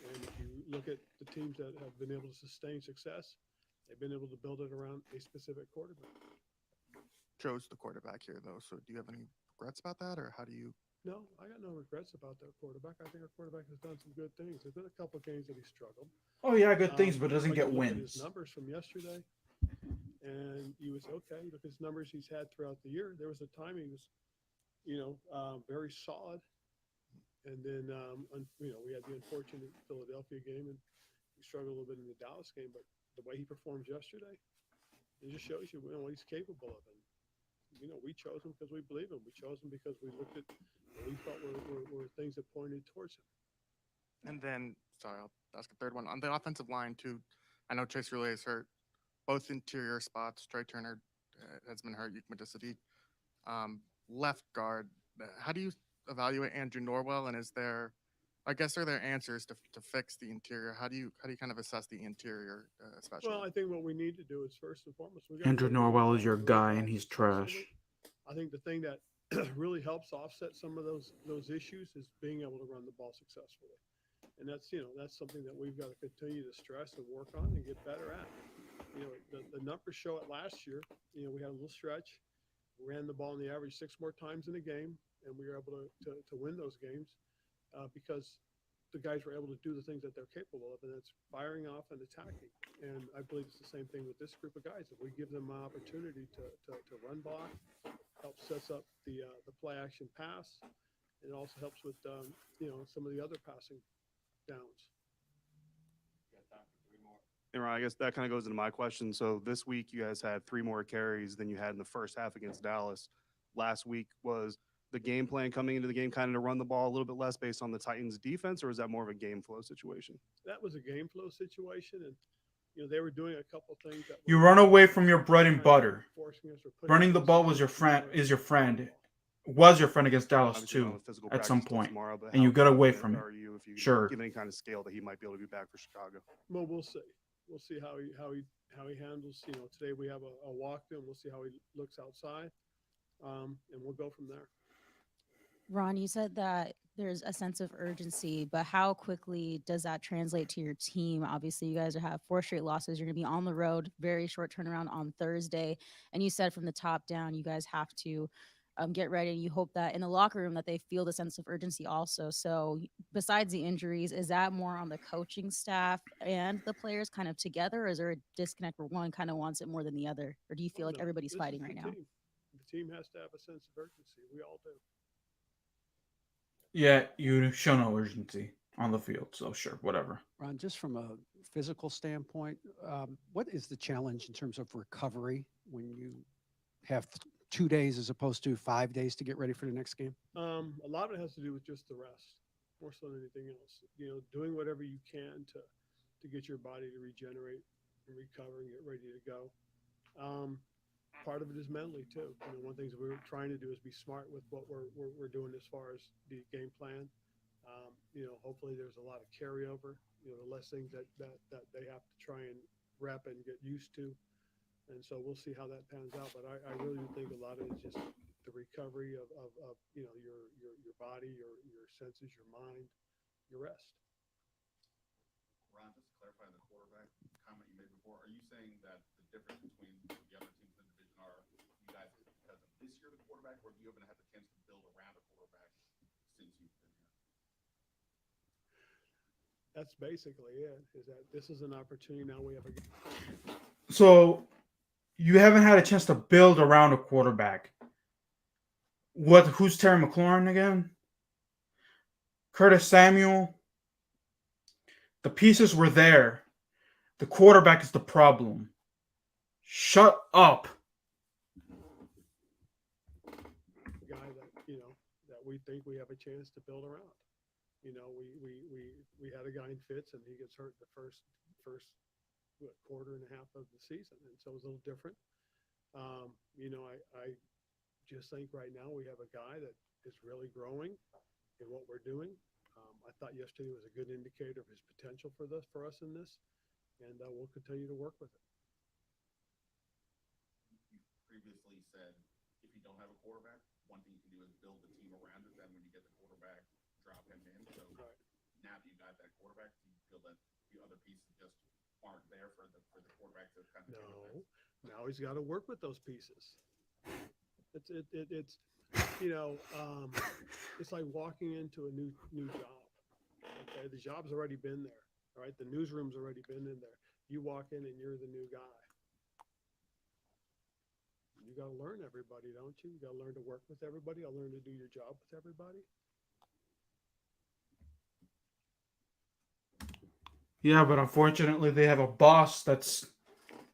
And if you look at the teams that have been able to sustain success, they've been able to build it around a specific quarterback. chose the quarterback here, though. So do you have any regrets about that, or how do you? No, I got no regrets about that quarterback. I think our quarterback has done some good things. There's been a couple of games that he struggled. Oh yeah, good things, but doesn't get you look at wins. his numbers from yesterday, and you was okay. Look at his numbers he's had throughout the year. There was a time he was, very solid, and then we had the unfortunate Philadelphia game, and he struggled a little bit in the Dallas game. But the way he performed yesterday, it just shows you what he's capable of. And we chose him because we believe him. We chose him because we looked at what we thought were things that pointed towards him. And then, sorry, I'll ask a third one. On the offensive line, too, I know Chase Roulet is hurt. Both interior spots, Trey Turner has been hurt. Left guard, how do you evaluate Andrew Norwell? And are there answers to fix the interior? How do you kind of assess the interior, especially? Well, I think what we need to do is first and foremost, Andrew Norwell is your guy, and he's trash. I think the thing that really helps offset some of those issues is being able to run the ball successfully. And that's something that we've got to continue to stress and work on and get better at. The numbers show it last year. We had a little stretch, ran the ball on the average 6 more times in a game, and we were able to win those games because the guys were able to do the things that they're capable of, and that's firing off and attacking. And I believe it's the same thing with this group of guys. If we give them an opportunity to run block, helps sets up the play action pass, and it also helps with some of the other passing downs. And Ron, I guess that kind of goes into my question. So this week you guys had 3 more carries than you had in the first half against Dallas. Last week, was the game plan coming into the game kind of to run the ball a little bit less based on the Titans defense, or is that more of a game flow situation? That was a game flow situation, and they were doing a couple things that You run away from your bread and butter. Running the ball was your friend against Dallas too at some point, and you got away from it. Sure. Given any kind of scale that he might be able to be back for Chicago. Well, we'll see. We'll see how he handles. Today we have a walkthrough, and we'll see how he looks outside, and we'll go from there. Ron, you said that there's a sense of urgency, but how quickly does that translate to your team? Obviously, you guys have 4 straight losses. You're going to be on the road, very short turnaround on Thursday. And you said from the top down, you guys have to get ready. You hope that in the locker room that they feel the sense of urgency also. So besides the injuries, is that more on the coaching staff and the players kind of together, or is there a disconnect where one kind of wants it more than the other? Or do you feel like No, everybody's this is fighting the right now? team. The team has to have a sense of urgency. We all do. Yeah, you show no urgency on the field, so sure, whatever. Ron, just from a physical standpoint, what is the challenge in terms of recovery when you have 2 days as opposed to 5 days to get ready for the next game? A lot of it has to do with just the rest, more so than anything else. You know, doing whatever you can to get your body to regenerate and recover and get ready to go. Part of it is mentally too. You know, one of the things we're trying to do is be smart with what we're doing as far as the game plan. You know, hopefully there's a lot of carryover. You know, the less things that they have to try and rep and get used to. And so we'll see how that pans out. But I really do think a lot of it is just the recovery of you know your body, your senses, your mind, your rest. Ron, just to clarify the quarterback comment you made before, are you saying that the difference between the other teams in the division are you guys because of this year the quarterback, or have you haven't had the chance to build around a quarterback since you've been here? That's basically it. Is that this is an opportunity now we have a. So you haven't had a chance to build around a quarterback. Who's Terry McLaurin again? Curtis Samuel. The pieces were there. The quarterback is the problem. Shut up. Guy that that we think we have a chance to build around. You know, we had a guy in Fitz and he gets hurt the first quarter and a half of the season, and so it was a little different. You know, I just think right now we have a guy that is really growing in what we're doing. I thought yesterday was a good indicator of his potential for us in this, and we'll continue to work with it. You previously said if you don't have a quarterback, one thing you can do is build the team around it. Then when you get the quarterback, drop him in. So now that you got that quarterback, do you feel that the other pieces just aren't there for the quarterback to kind of take the reins? Now he's got to work with those pieces. It's you know, it's like walking into a new job. Okay, the job's already been there. All right, the newsroom's already been in there. You walk in and you're the new guy. You got to learn everybody, don't you? You got to learn to work with everybody. I'll learn to do your job with everybody. Yeah, but unfortunately they have a boss that's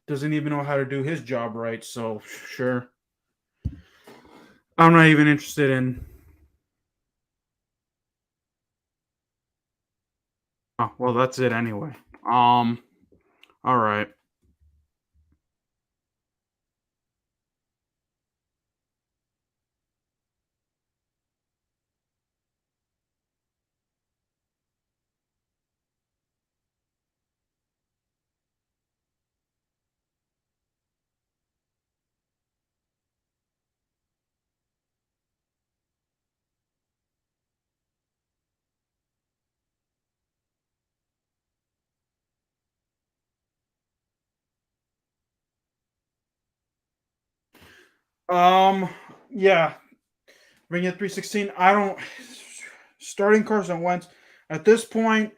doesn't even know how to do his job right, so sure. I'm not even interested in. Oh, well, that's it anyway. All right. Yeah. Bring it 316. I don't starting Carson Wentz at this point.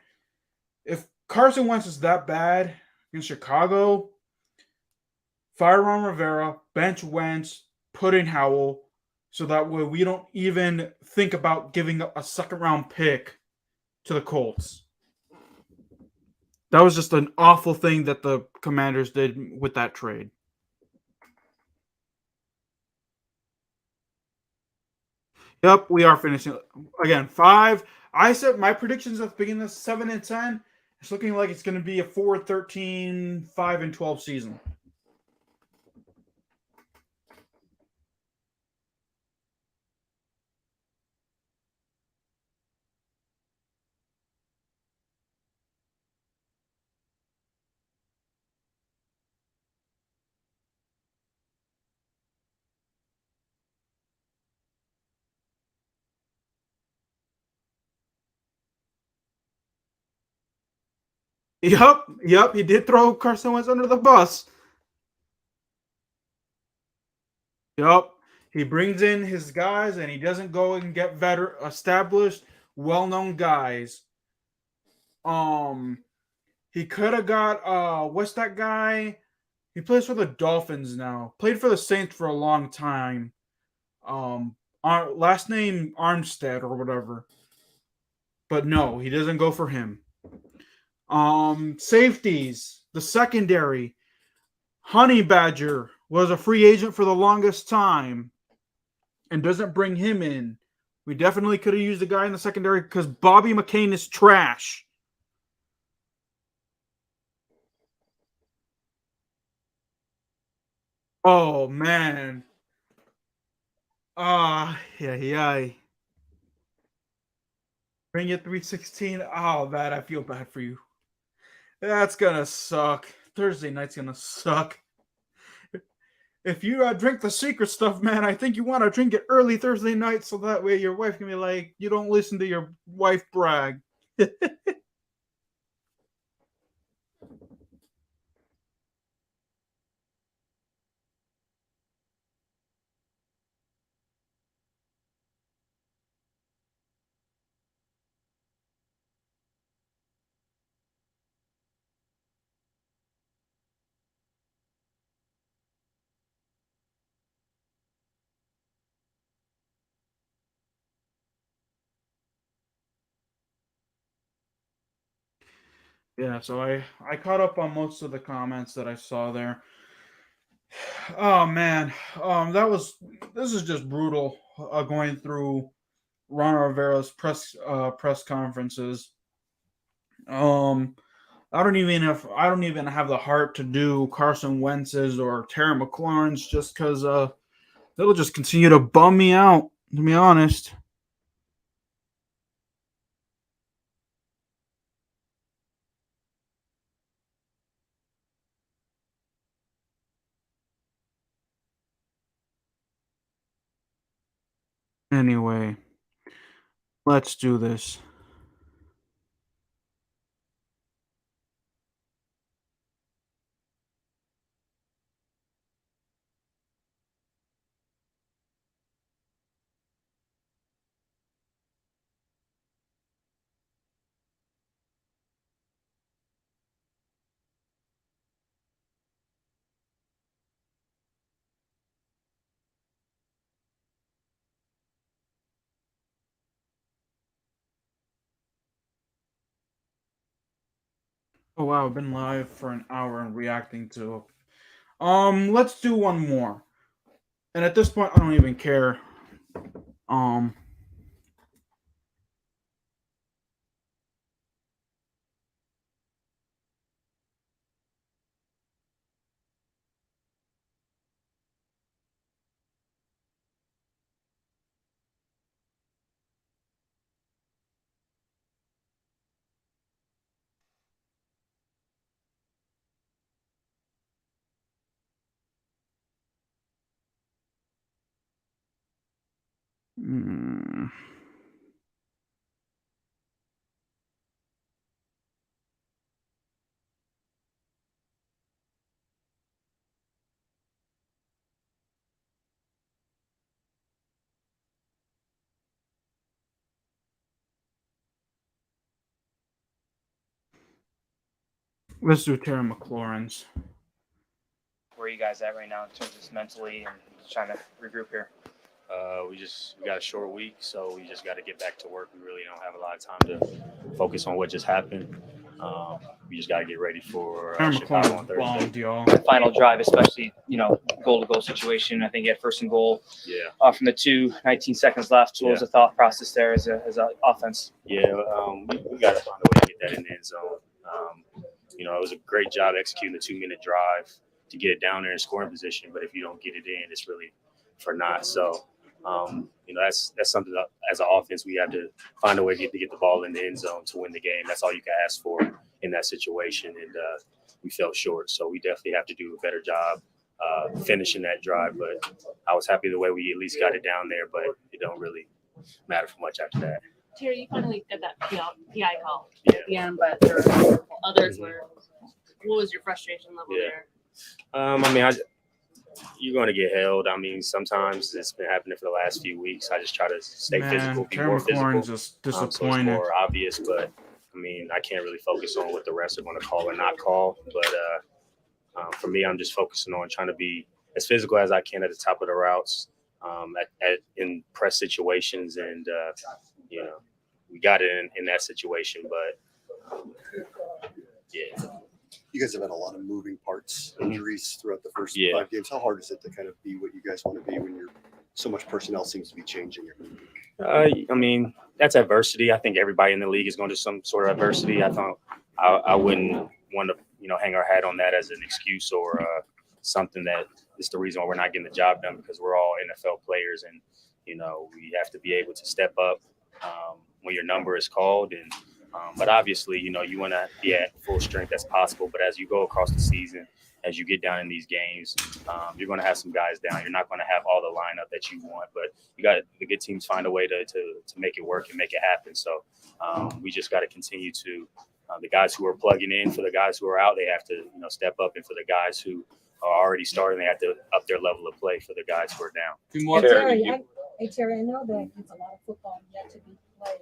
If Carson Wentz is that bad in Chicago, fire Ron Rivera, bench Wentz, put in Howell, so that way we don't even think about giving up a second round pick to the Colts. That was just an awful thing that the Commanders did with that trade. Yep, we are finishing again 5. I said my predictions at the beginning of 7-10. It's looking like it's going to be a 4-13, 5-12 season. Yep, he did throw Carson Wentz under the bus. Yep, He brings in his guys, and he doesn't go and get established, well-known guys. He could have got what's that guy? He plays for the Dolphins now. Played for the Saints for a long time. Last name Armstead or whatever. But no, he doesn't go for him. Safeties, the secondary. Honey Badger was a free agent for the longest time and doesn't bring him in. We definitely could have used a guy in the secondary because Bobby McCain is trash. Oh, man. Yeah. Bring it 316. Oh, man, I feel bad for you. That's going to suck. Thursday night's going to suck. If you drink the secret stuff, man, I think you want to drink it early Thursday night so that way your wife can be like, you don't listen to your wife brag. Yeah, so I caught up on most of the comments that I saw there. Oh man, this is just brutal. Going through Ron Rivera's press conferences. I don't even have the heart to do Carson Wentz's or Terry McLaurin's just because they'll just continue to bum me out. To be honest. Anyway, let's do this. Oh wow, I've been live for an hour and reacting to. Let's do one more. And at this point, I don't even care. Mm. Let's do Terry McLaurin's. Where are you guys at right now in terms of mentally and trying to regroup here? We got a short week, so we just got to get back to work. We really don't have a lot of time to focus on what just happened. We just got to get ready for Chicago on Thursday. The final drive, especially, goal-to-goal situation. I think you had first and goal. Yeah. From the 19 seconds left. What was the thought process there as an offense? Yeah, we got to find a way to get that in the end zone. It was a great job executing the 2-minute drive to get it down there in scoring position. But if you don't get it in, it's really for naught. So, that's something that as an offense we have to find a way to get the ball in the end zone to win the game. That's all you can ask for in that situation, and we fell short. So we definitely have to do a better job finishing that drive. But I was happy the way we at least got it down there, but it don't really matter for much after that. Terry, you finally did that PI call at the end, but there were others were. What was your frustration level there? you're going to get held. I mean, sometimes it's been happening for the last few weeks. I just try to stay physical, be Terry more physical. McLaurin's just So it's disappointed. more obvious, but I mean, I can't really focus on what the refs are going to call or not call. But for me, I'm just focusing on trying to be as physical as I can at the top of the routes, in press situations, and you know, we got it in that situation, but yeah. You guys have had a lot of moving parts, injuries throughout the first Yeah. 5 games. How hard is it to kind of be what you guys want to be when you're so much personnel seems to be changing every week? I mean, that's adversity. I think everybody in the league is going to some sort of adversity. I wouldn't want to, hang our hat on that as an excuse or something that is the reason why we're not getting the job done, because we're all NFL players, and we have to be able to step up when your number is called. And but obviously, you want to be at full strength as possible. But as you go across the season, as you get down in these games, you're going to have some guys down. You're not going to have all the lineup that you want, but you got the good teams find a way to make it work and make it happen. So we just got to continue to the guys who are plugging in, for the guys who are out, they have to step up, and for the guys who are already starting, they have to up their level of play for the guys who are down. Terry, I know that it's a lot of football yet to be played,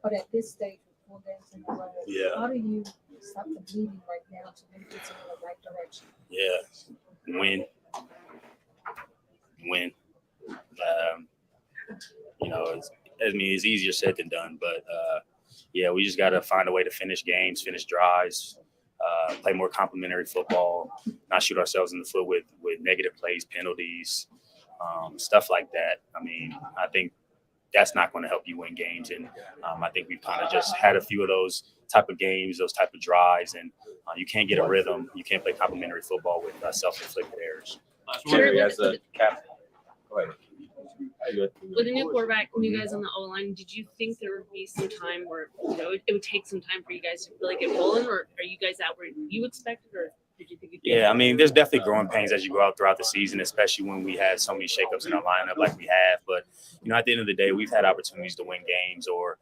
but at this stage, with 4 games in a row, how do you stop the bleeding right now to make it in the right direction? Yeah, win. It's easier said than done, but we just got to find a way to finish games, finish drives, play more complimentary football, not shoot ourselves in the foot with negative plays, penalties, stuff like that. I mean, I think that's not going to help you win games. And I think we've kind of just had a few of those type of games, those type of drives, and you can't get a rhythm. You can't play complimentary football with self-inflicted errors. Terry, as a captain. Go ahead. With a new quarterback, new guys on the O line, did you think there would be some time where it would take some time for you guys to really get rolling, or are you guys out where you expected, or did you think? Yeah, I mean, there's definitely growing pains as you go out throughout the season, especially when we had so many shakeups in our lineup like we have. But at the end of the day, we've had opportunities to win games, or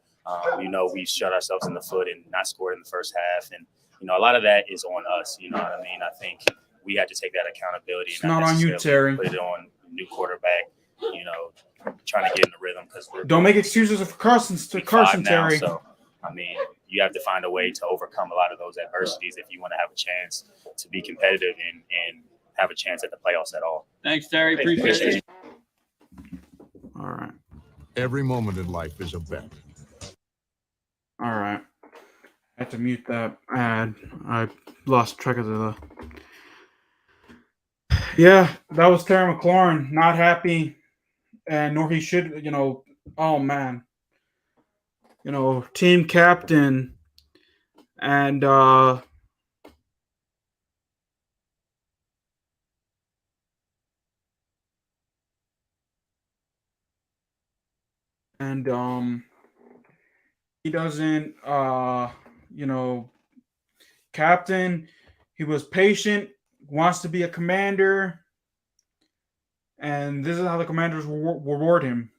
we shut ourselves in the foot and not scored in the first half, and a lot of that is on us. You know what I mean? I think we had to take that accountability. It's not on you, Terry. Put it on the new quarterback. Trying to get in the rhythm, because Don't make excuses for Carson, Terry. So, I mean, you have to find a way to overcome a lot of those adversities if you want to have a chance to be competitive and have a chance at the playoffs at all. Thanks, Terry. Appreciate it. All right. Every moment in life is a bet. All right. I had to mute that ad. I lost track of the. Yeah, that was Terry McLaurin. Not happy. And nor he should, oh man, team captain, and he doesn't, captain. He was patient, wants to be a commander. And this is how the Commanders reward him,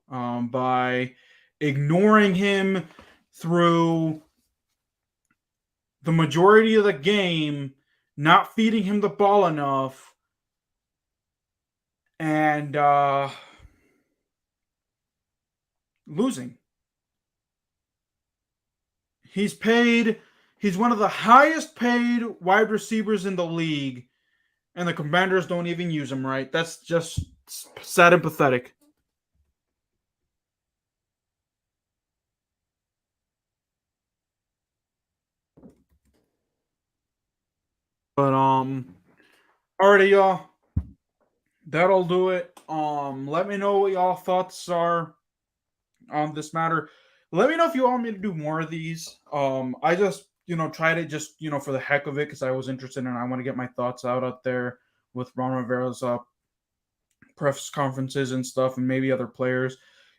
by ignoring him through the majority of the game, not feeding him the ball enough, and losing. He's one of the highest paid wide receivers in the league, and the Commanders don't even use him right. That's just sad and pathetic. But alrighty, y'all. That'll do it. Let me know what y'all thoughts are on this matter. Let me know if you want me to do more of these. I just tried it just, for the heck of it, because I was interested and I want to get my thoughts out there with Ron Rivera's press conferences and stuff, and maybe other players.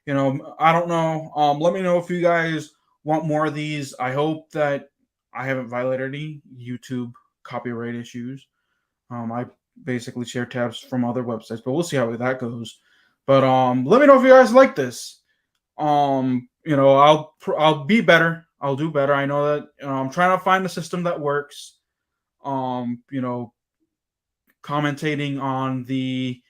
I don't know. Let me know if you guys want more of these. I hope that I haven't violated any YouTube copyright issues. I basically share tabs from other websites, but we'll see how that goes. But let me know if you guys like this. I'll be better. I'll do better. I know that I'm trying to find a system that works. commentating on the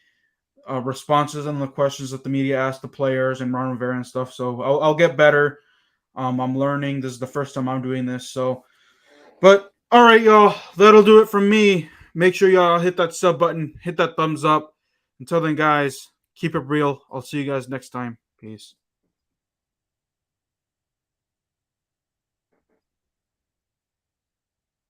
responses and the questions that the media asked the players and Ron Rivera and stuff. So I'll get better. I'm learning. This is the first time I'm doing this. So, but all right, y'all, that'll do it from me. Make sure y'all hit that sub button, hit that thumbs up. Until then, guys, keep it real. I'll see you guys next time. Peace.